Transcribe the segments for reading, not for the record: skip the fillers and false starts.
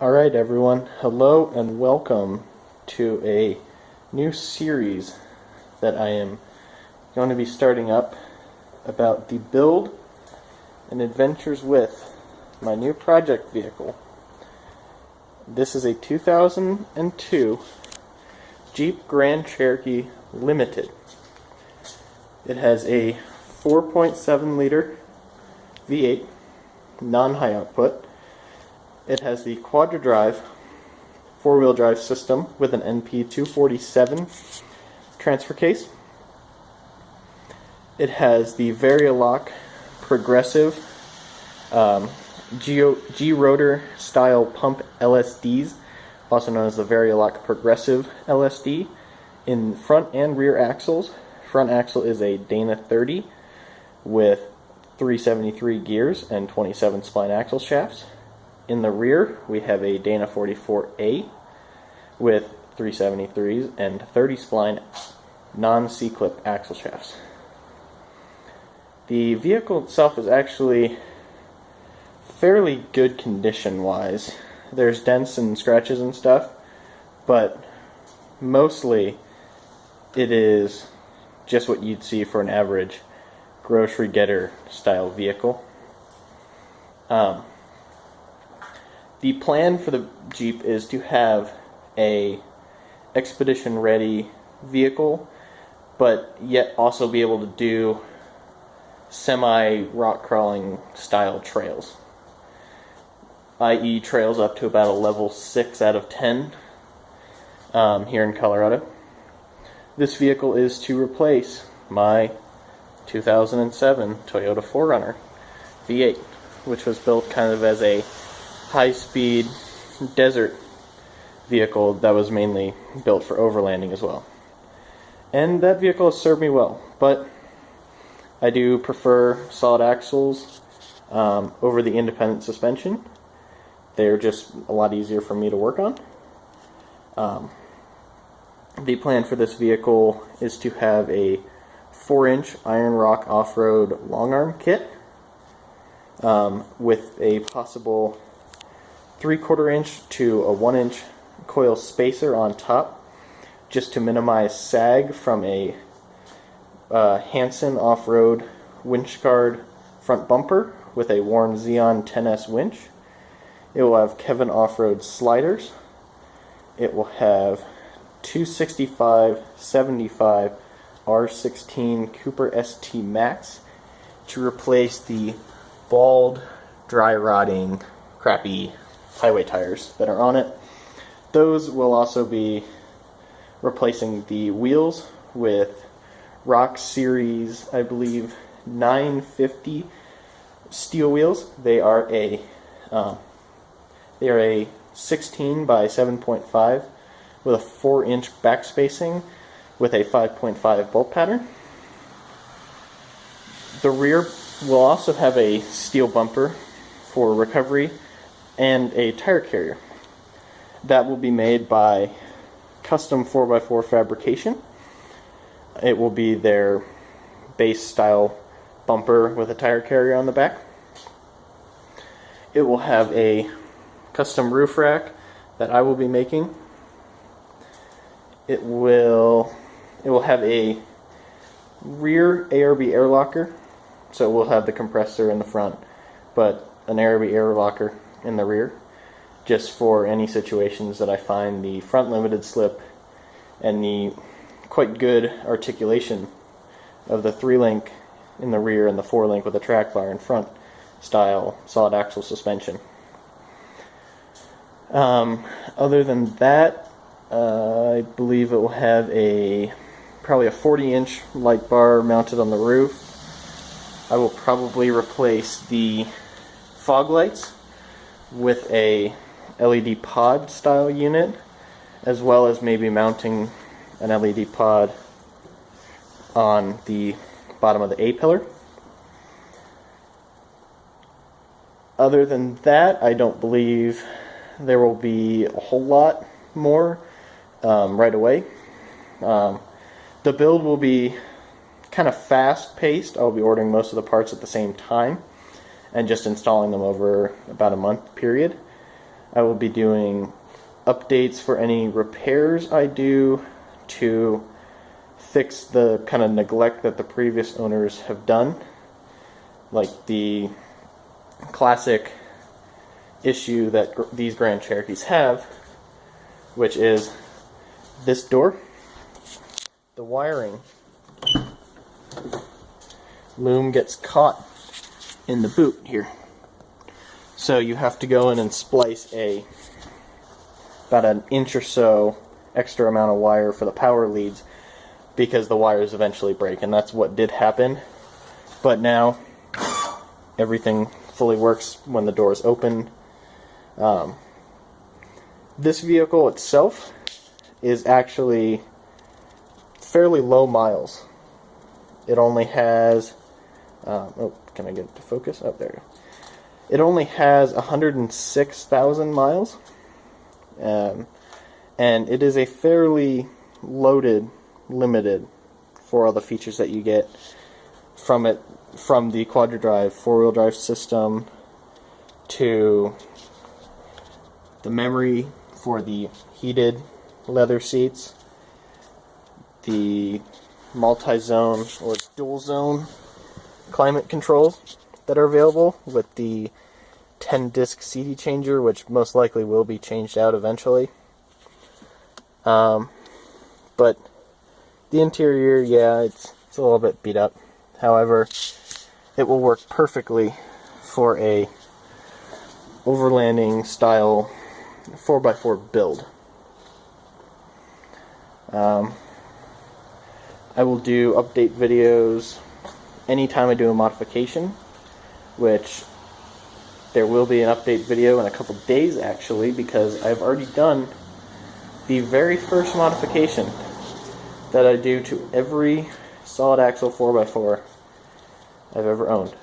Alright everyone, hello and welcome to a new series that I am going to be starting up about the build and adventures with my new project vehicle. This is a 2002 Jeep Grand Cherokee Limited. It has a 4.7 liter V8 non-high output. It has the CoWj Drive four-wheel drive system with an NP247 transfer case. It has the Varialock progressive G-rotor style pump LSDs, also known as the Varialock progressive LSD, in front and rear axles. Front axle is a Dana 30 with 373 gears and 27 spline axle shafts. In the rear, we have a Dana 44A with 373s and 30 spline non-C-clip axle shafts. The vehicle itself is actually fairly good condition-wise. There's dents and scratches and stuff, but mostly it is just what you'd see for an average grocery getter style vehicle. The plan for the Jeep is to have a expedition ready vehicle, but yet also be able to do semi rock crawling style trails, i.e. trails up to about a level 6 out of 10 here in Colorado. This vehicle is to replace my 2007 Toyota 4Runner V8, which was built kind of as a high-speed desert vehicle that was mainly built for overlanding as well. And that vehicle has served me well, but I do prefer solid axles over the independent suspension. They're just a lot easier for me to work on. The plan for this vehicle is to have a 4-inch Iron Rock off-road long arm kit with a possible 3/4 inch to a 1-inch coil spacer on top, just to minimize sag from a Hanson off-road winch guard front bumper with a worn Xeon 10S winch. It will have Kevin off-road sliders. It will have 265/75 R16 Cooper ST Max to replace the bald, dry rotting, crappy highway tires that are on it. Those will also be replacing the wheels with Rock Series, I believe, 950 steel wheels. They are a 16 by 7.5 with a 4-inch back spacing with a 5.5 bolt pattern. The rear will also have a steel bumper for recovery and a tire carrier. That will be made by custom 4x4 fabrication. It will be their base style bumper with a tire carrier on the back. It will have a custom roof rack that I will be making. It will have a rear ARB air locker, so it will have the compressor in the front, but an ARB air locker in the rear, just for any situations that I find the front limited slip and the quite good articulation of the 3-link in the rear and the 4-link with a track bar in front style solid axle suspension. Other than that, I believe it will have probably a 40-inch light bar mounted on the roof. I will probably replace the fog lights with a LED pod style unit, as well as maybe mounting an LED pod on the bottom of the A-pillar. Other than that, I don't believe there will be a whole lot more right away. The build will be kind of fast-paced. I'll be ordering most of the parts at the same time and just installing them over about a month period. I will be doing updates for any repairs I do to fix the kind of neglect that the previous owners have done, like the classic issue that these Grand Cherokees have, which is this door. The wiring loom gets caught in the boot here, so you have to go in and splice about an inch or so extra amount of wire for the power leads, because the wires eventually break, and that's what did happen. But now everything fully works when the door is open. This vehicle itself is actually fairly low miles. It only has, can I get it to focus? Oh, there you go. It only has 106,000 miles, and it is a fairly limited for all the features that you get from it, from the quadri-drive 4-wheel drive system to the memory for the heated leather seats, the multi-zone or dual-zone climate controls that are available with the 10-disc CD changer, which most likely will be changed out eventually. But the interior, yeah, it's a little bit beat up. However, it will work perfectly for a overlanding style 4x4 build. I will do update videos anytime I do a modification, which there will be an update video in a couple days actually, because I've already done the very first modification that I do to every solid axle 4x4 I've ever owned.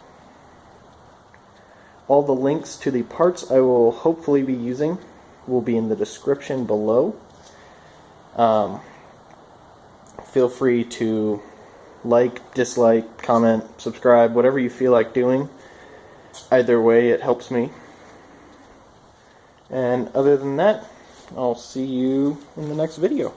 All the links to the parts I will hopefully be using will be in the description below. Feel free to like, dislike, comment, subscribe, whatever you feel like doing. Either way, it helps me. And other than that, I'll see you in the next video.